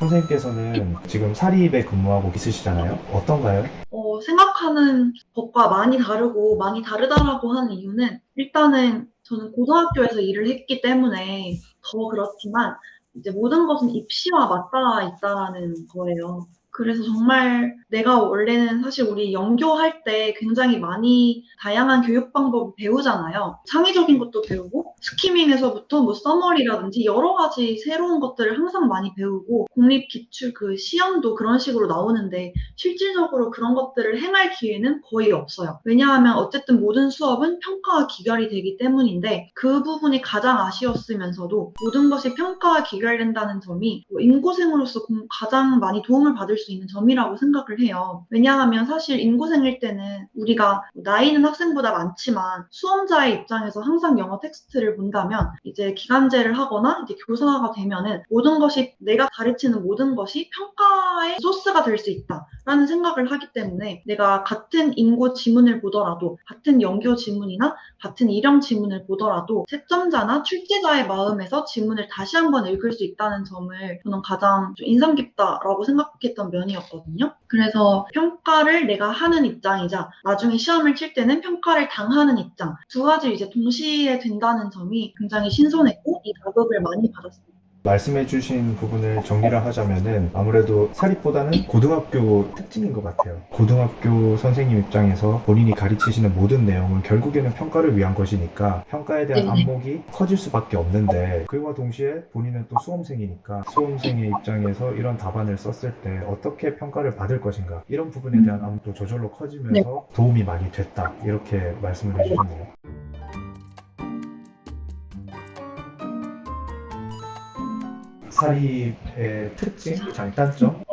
선생님께서는 지금 사립에 근무하고 있으시잖아요. 어떤가요? 생각하는 것과 많이 다르고 많이 다르다라고 하는 이유는 일단은 저는 고등학교에서 일을 했기 때문에 더 그렇지만 이제 모든 것은 입시와 맞닿아 있다라는 거예요. 그래서 정말 내가 원래는 사실 우리 영교할 때 굉장히 많이 다양한 교육 방법을 배우잖아요. 창의적인 것도 배우고 스키밍에서부터 뭐 써머리라든지 여러 가지 새로운 것들을 항상 많이 배우고 공립 기출 그 시험도 그런 식으로 나오는데 실질적으로 그런 것들을 행할 기회는 거의 없어요. 왜냐하면 어쨌든 모든 수업은 평가와 기결이 되기 때문인데 그 부분이 가장 아쉬웠으면서도 모든 것이 평가와 기결된다는 점이 인고생으로서 가장 많이 도움을 받을 수 있는 점이라고 생각을 해요. 왜냐하면 사실 인고생일 때는 우리가 나이는 학생보다 많지만 수험자의 입장에서 항상 영어 텍스트를 본다면 이제 기간제를 하거나 이제 교사가 되면은 모든 것이 내가 가르치는 모든 것이 평가의 소스가 될 수 있다. 라는 생각을 하기 때문에 내가 같은 인고 지문을 보더라도 같은 연교 지문이나 같은 일형 지문을 보더라도 채점자나 출제자의 마음에서 지문을 다시 한번 읽을 수 있다는 점을 저는 가장 좀 인상 깊다라고 생각했던 면이었거든요. 그래서 평가를 내가 하는 입장이자 나중에 시험을 칠 때는 평가를 당하는 입장 두 가지 이제 동시에 된다는 점이 굉장히 신선했고 이 자극을 많이 받았습니다. 말씀해주신 부분을 정리를 하자면은 아무래도 사립보다는 고등학교 특징인 것 같아요. 고등학교 선생님 입장에서 본인이 가르치시는 모든 내용은 결국에는 평가를 위한 것이니까 평가에 대한 네네. 안목이 커질 수밖에 없는데 그와 동시에 본인은 또 수험생이니까 수험생의 입장에서 이런 답안을 썼을 때 어떻게 평가를 받을 것인가 이런 부분에 대한 안목도 저절로 네. 커지면서 도움이 많이 됐다 이렇게 말씀을 해주셨네요. 사립의 특징, 장단점?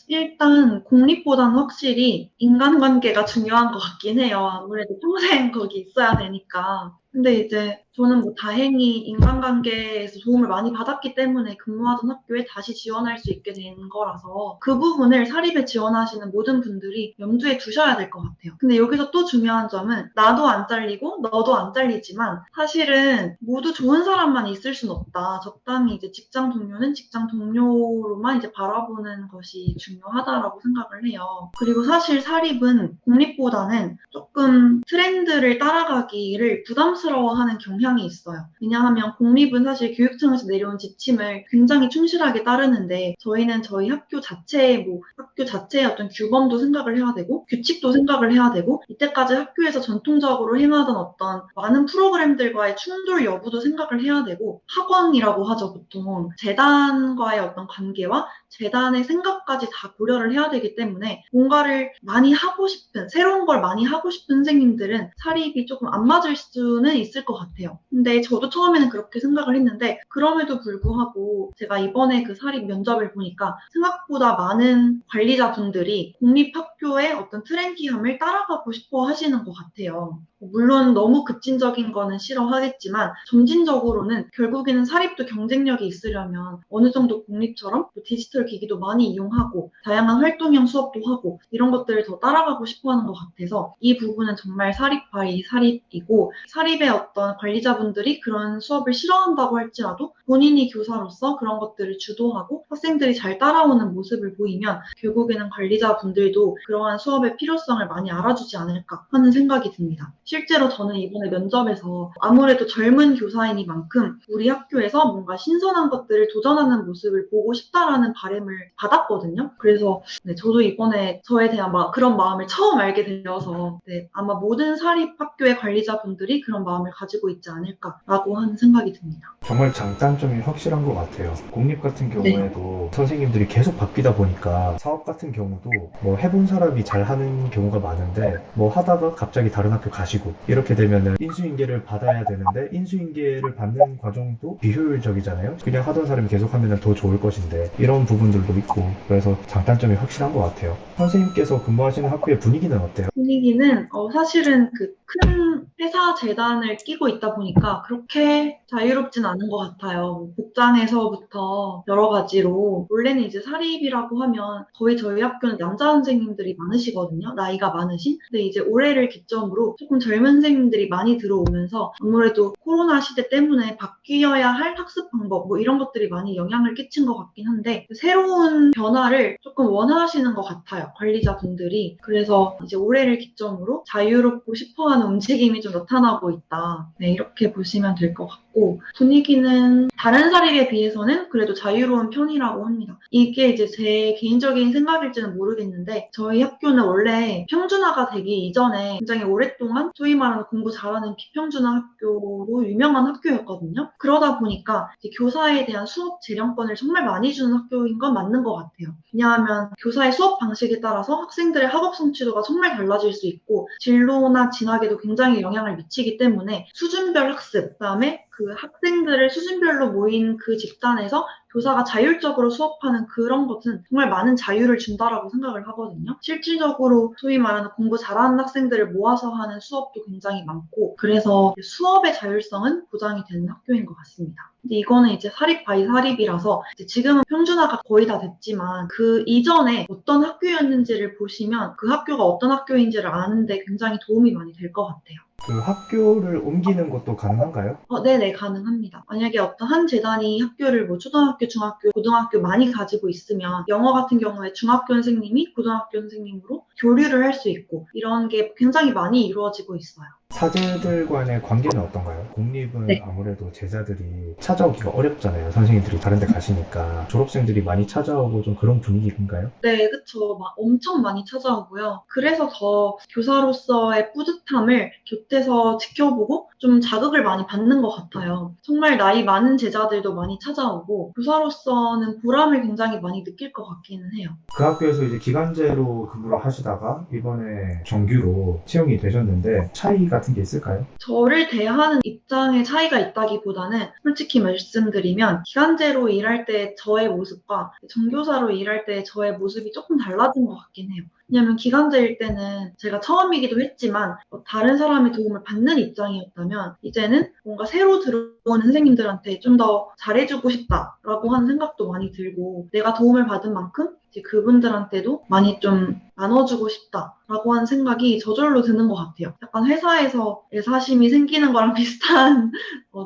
일단 공립보다는 확실히 인간관계가 중요한 것 같긴 해요. 아무래도 평생 거기 있어야 되니까. 근데 이제 저는 뭐 다행히 인간관계에서 도움을 많이 받았기 때문에 근무하던 학교에 다시 지원할 수 있게 된 거라서 그 부분을 사립에 지원하시는 모든 분들이 염두에 두셔야 될 것 같아요. 근데 여기서 또 중요한 점은 나도 안 잘리고 너도 안 잘리지만 사실은 모두 좋은 사람만 있을 순 없다. 적당히 이제 직장 동료는 직장 동료로만 이제 바라보는 것이 중요하다라고 생각을 해요. 그리고 사실 사립은 공립보다는 조금 트렌드를 따라가기를 부담스러워하는 경향이 있어요. 왜냐하면 공립은 사실 교육청에서 내려온 지침을 굉장히 충실하게 따르는데 저희는 저희 학교 자체의 학교 자체의 어떤 규범도 생각을 해야 되고 규칙도 생각을 해야 되고 이때까지 학교에서 전통적으로 행하던 어떤 많은 프로그램들과의 충돌 여부도 생각을 해야 되고 학원이라고 하죠 보통 재단과의 어떤 관계와 재단의 생각까지 다 고려를 해야 되기 때문에 뭔가를 많이 하고 싶은, 새로운 걸 많이 하고 싶은 선생님들은 사립이 조금 안 맞을 수는 있을 것 같아요. 근데 저도 처음에는 그렇게 생각을 했는데 그럼에도 불구하고 제가 이번에 그 사립 면접을 보니까 생각보다 많은 관리자분들이 공립학교의 어떤 트렌디함을 따라가고 싶어 하시는 것 같아요. 물론 너무 급진적인 거는 싫어하겠지만 점진적으로는 결국에는 사립도 경쟁력이 있으려면 어느 정도 공립처럼 디지털 기기도 많이 이용하고 다양한 활동형 수업도 하고 이런 것들을 더 따라가고 싶어 하는 것 같아서 이 부분은 정말 사립 바이 사립이고 사립의 어떤 관리자분들이 그런 수업을 싫어한다고 할지라도 본인이 교사로서 그런 것들을 주도하고 학생들이 잘 따라오는 모습을 보이면 결국에는 관리자분들도 그러한 수업의 필요성을 많이 알아주지 않을까 하는 생각이 듭니다. 실제로 저는 이번에 면접에서 아무래도 젊은 교사이니만큼 우리 학교에서 뭔가 신선한 것들을 도전하는 모습을 보고 싶다라는 바람을 받았거든요. 그래서 네, 저도 이번에 저에 대한 그런 마음을 처음 알게 되어서 네, 아마 모든 사립학교의 관리자분들이 그런 마음을 가지고 있지 않을까라고 하는 생각이 듭니다. 정말 장단점이 확실한 것 같아요. 공립 같은 네. 경우에도 선생님들이 계속 바뀌다 보니까 사업 같은 경우도 뭐 해본 사람이 잘 하는 경우가 많은데 뭐 하다가 갑자기 다른 학교 가시고 이렇게 되면은 인수인계를 받아야 되는데 인수인계를 받는 과정도 비효율적이잖아요. 그냥 하던 사람이 계속 하면 더 좋을 것인데 이런 부분들도 있고 그래서 장단점이 확실한 것 같아요. 선생님께서 근무하시는 학교의 분위기는 어때요? 분위기는 사실은 그 큰 회사 재단을 끼고 있다 보니까 그렇게 자유롭진 않은 것 같아요. 뭐 복장에서부터 여러 가지로. 원래는 이제 사립이라고 하면 거의 저희 학교는 남자 선생님들이 많으시거든요. 나이가 많으신. 근데 이제 올해를 기점으로 조금 젊은 선생님들이 많이 들어오면서 아무래도 코로나 시대 때문에 바뀌어야 할 학습 방법 뭐 이런 것들이 많이 영향을 끼친 것 같긴 한데 새로운 변화를 조금 원하시는 것 같아요. 관리자분들이. 그래서 이제 올해를 기점으로 자유롭고 싶어하는 움직임이 좀 나타나고 있다. 네, 이렇게 보시면 될 것 같고 분위기는 다른 사립에 비해서는 그래도 자유로운 편이라고 합니다. 이게 이제 제 개인적인 생각일지는 모르겠는데 저희 학교는 원래 평준화가 되기 이전에 굉장히 오랫동안 소위 말하는 공부 잘하는 비평준화 학교로 유명한 학교였거든요. 그러다 보니까 이제 교사에 대한 수업 재량권을 정말 많이 주는 학교인 건 맞는 것 같아요. 왜냐하면 교사의 수업 방식에 따라서 학생들의 학업 성취도가 정말 달라질 수 있고 진로나 진학에도 굉장히 영향을 미치기 때문에 수준별 학습, 그다음에 그 학생들을 수준별로 모인 그 집단에서 교사가 자율적으로 수업하는 그런 것은 정말 많은 자유를 준다라고 생각을 하거든요. 실질적으로 소위 말하는 공부 잘하는 학생들을 모아서 하는 수업도 굉장히 많고 그래서 수업의 자율성은 보장이 되는 학교인 것 같습니다. 근데 이거는 이제 사립 바이 사립이라서 이제 지금은 평준화가 거의 다 됐지만 그 이전에 어떤 학교였는지를 보시면 그 학교가 어떤 학교인지를 아는데 굉장히 도움이 많이 될 것 같아요. 그 학교를 옮기는 것도 가능한가요? 네네, 가능합니다. 만약에 어떤 한 재단이 학교를 뭐 초등학교, 중학교, 고등학교 많이 가지고 있으면 영어 같은 경우에 중학교 선생님이 고등학교 선생님으로 교류를 할 수 있고 이런 게 굉장히 많이 이루어지고 있어요. 사제들 간의 관계는 어떤가요? 공립은 네. 아무래도 제자들이 찾아오기가 어렵잖아요. 선생님들이 다른 데 가시니까. 졸업생들이 많이 찾아오고 좀 그런 분위기인가요? 네, 그쵸. 막 엄청 많이 찾아오고요. 그래서 더 교사로서의 뿌듯함을 곁에서 지켜보고 좀 자극을 많이 받는 것 같아요. 정말 나이 많은 제자들도 많이 찾아오고 교사로서는 보람을 굉장히 많이 느낄 것 같기는 해요. 그 학교에서 이제 기간제로 근무를 하시다가 이번에 정규로 채용이 되셨는데 차이 같은 게 있을까요? 저를 대하는 입장의 차이가 있다기보다는 솔직히 말씀드리면 기간제로 일할 때 저의 모습과 정교사로 일할 때 저의 모습이 조금 달라진 것 같긴 해요. 왜냐면 기간제일 때는 제가 처음이기도 했지만 다른 사람의 도움을 받는 입장이었다면 이제는 뭔가 새로 들어오는 선생님들한테 좀 더 잘해주고 싶다라고 하는 생각도 많이 들고 내가 도움을 받은 만큼 이제 그분들한테도 많이 좀 나눠주고 싶다라고 하는 생각이 저절로 드는 것 같아요. 약간 회사에서 사심이 생기는 거랑 비슷한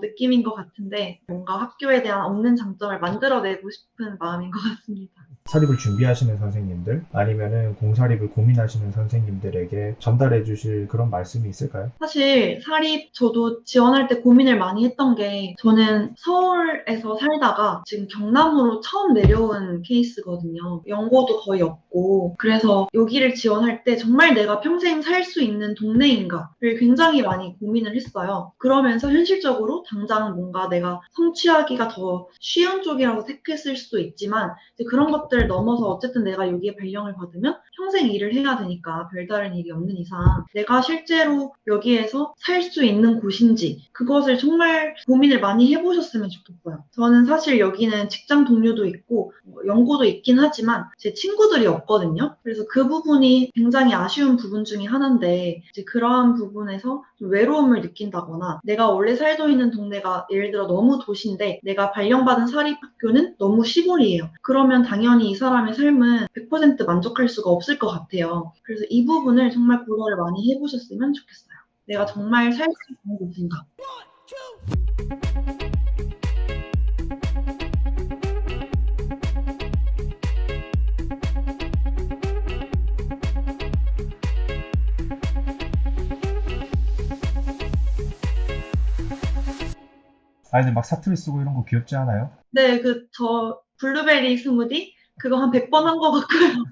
느낌인 것 같은데 뭔가 학교에 대한 없는 장점을 만들어내고 싶은 마음인 것 같습니다. 사립을 준비하시는 선생님들 아니면은 공사립을 고민하시는 선생님들에게 전달해 주실 그런 말씀이 있을까요? 사실 사립 저도 지원할 때 고민을 많이 했던 게 저는 서울에서 살다가 지금 경남으로 처음 내려온 케이스거든요. 연고도 거의 없고 그래서 여기를 지원할 때 정말 내가 평생 살 수 있는 동네인가를 굉장히 많이 고민을 했어요. 그러면서 현실적으로 당장 뭔가 내가 성취하기가 더 쉬운 쪽이라서 택했을 수도 있지만 이제 그런 것들을 넘어서 어쨌든 내가 여기에 발령을 받으면 평생 일을 해야 되니까 별다른 일이 없는 이상 내가 실제로 여기에서 살 수 있는 곳인지 그것을 정말 고민을 많이 해보셨으면 좋겠어요. 저는 사실 여기는 직장 동료도 있고 연고도 있긴 하지만 제 친구들이 없거든요. 그래서 그 부분이 굉장히 아쉬운 부분 중에 하나인데 이제 그러한 부분에서 좀 외로움을 느낀다거나 내가 원래 살고 있는 동네가 예를 들어 너무 도시인데 내가 발령받은 사립학교는 너무 시골이에요. 그러면 당연히 이 사람의 삶은 100% 만족할 수가 없을 것 같아요. 그래서 이 부분을 정말 고려를 많이 해보셨으면 좋겠어요. 내가 정말 살 수 있는 곳인가. 아이들 막 사투리 쓰고 이런 거 귀엽지 않아요? 네, 저 블루베리 스무디? 그거 한 100번 한 것 같고요.